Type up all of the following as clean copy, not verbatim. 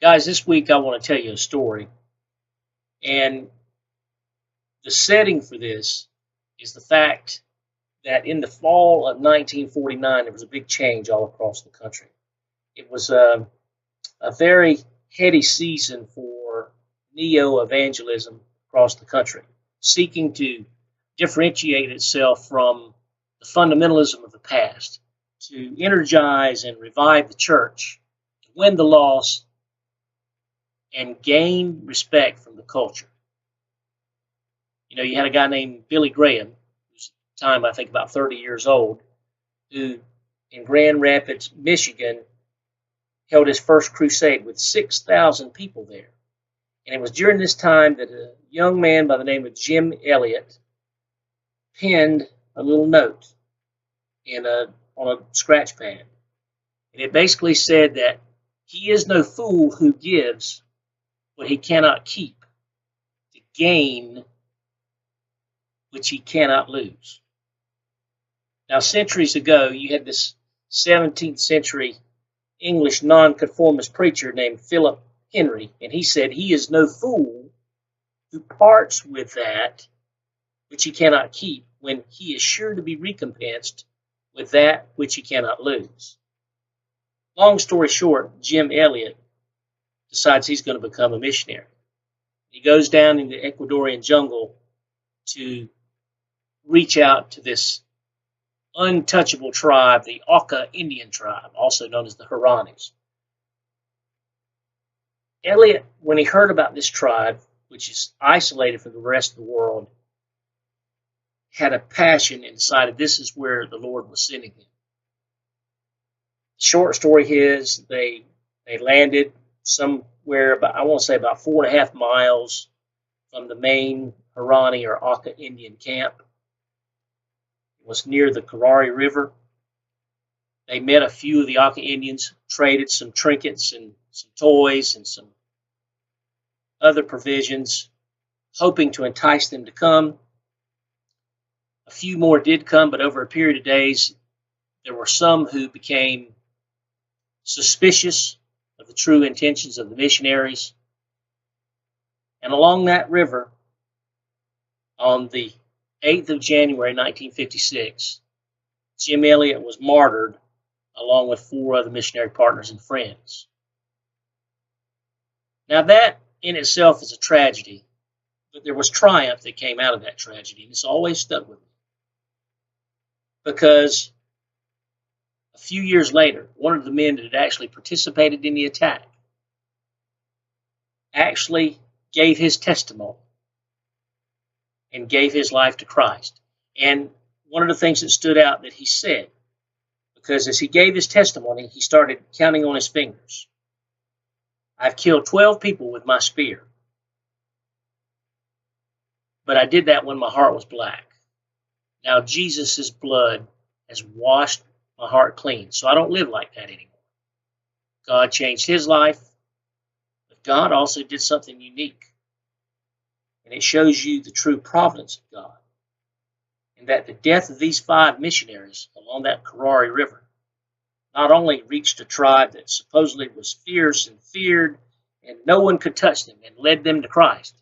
Guys, this week I want to tell you a story, and the setting for this is the fact that in the fall of 1949, there was a big change all across the country. It was a very heady season for neo-evangelism across the country, seeking to differentiate itself from the fundamentalism of the past, to energize and revive the church, to win the lost, and gain respect from the culture. You know, you had a guy named Billy Graham, who's at the time I think about 30 years old, who in Grand Rapids, Michigan, held his first crusade with 6,000 people there. And it was during this time that a young man by the name of Jim Elliot penned a little note on a scratch pad. And it basically said that he is no fool who gives what he cannot keep to gain which he cannot lose. Now, centuries ago, you had this 17th century English nonconformist preacher named Philip Henry, and he said he is no fool who parts with that which he cannot keep when he is sure to be recompensed with that which he cannot lose. Long story short, Jim Elliot decides he's going to become a missionary. He goes down in the Ecuadorian jungle to reach out to this untouchable tribe, the Auca Indian tribe, also known as the Huranis. Elliot, when he heard about this tribe, which is isolated from the rest of the world, had a passion and decided this is where the Lord was sending him. The short story is they landed somewhere about, I want to say about 4.5 miles from the main Hurani or Auca Indian camp. It was near the Karari River. They met a few of the Auca Indians, traded some trinkets and some toys and some other provisions, hoping to entice them to come. A few more did come, but over a period of days, there were some who became suspicious of the true intentions of the missionaries. And along that river, on the 8th of January 1956, Jim Elliot was martyred along with 4 other missionary partners and friends. Now that in itself is a tragedy, but there was triumph that came out of that tragedy, and it's always stuck with me. Because a few years later, one of the men that had actually participated in the attack actually gave his testimony and gave his life to Christ. And one of the things that stood out that he said, because as he gave his testimony, he started counting on his fingers. I've killed 12 people with my spear, but I did that when my heart was black. Now Jesus' blood has washed my heart clean, so I don't live like that anymore. God changed his life, but God also did something unique. And it shows you the true providence of God. And that the death of these 5 missionaries along that Karari River not only reached a tribe that supposedly was fierce and feared, and no one could touch them, and led them to Christ,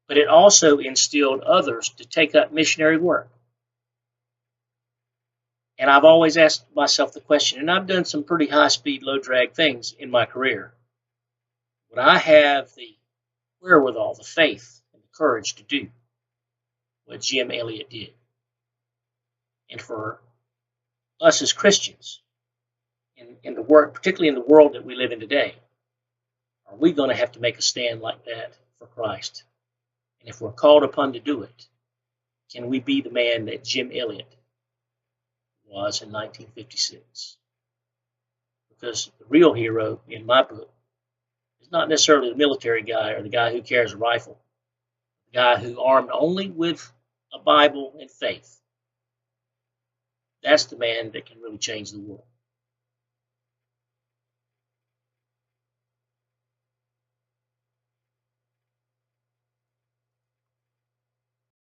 but it also instilled others to take up missionary work. And I've always asked myself the question, and I've done some pretty high-speed, low-drag things in my career. Would I have the wherewithal, the faith, and the courage to do what Jim Elliot did? And for us as Christians, in the work, particularly in the world that we live in today, are we going to have to make a stand like that for Christ? And if we're called upon to do it, can we be the man that Jim Elliot was in 1956? Because the real hero in my book is not necessarily the military guy or the guy who carries a rifle, the guy who armed only with a Bible and faith. That's the man that can really change the world.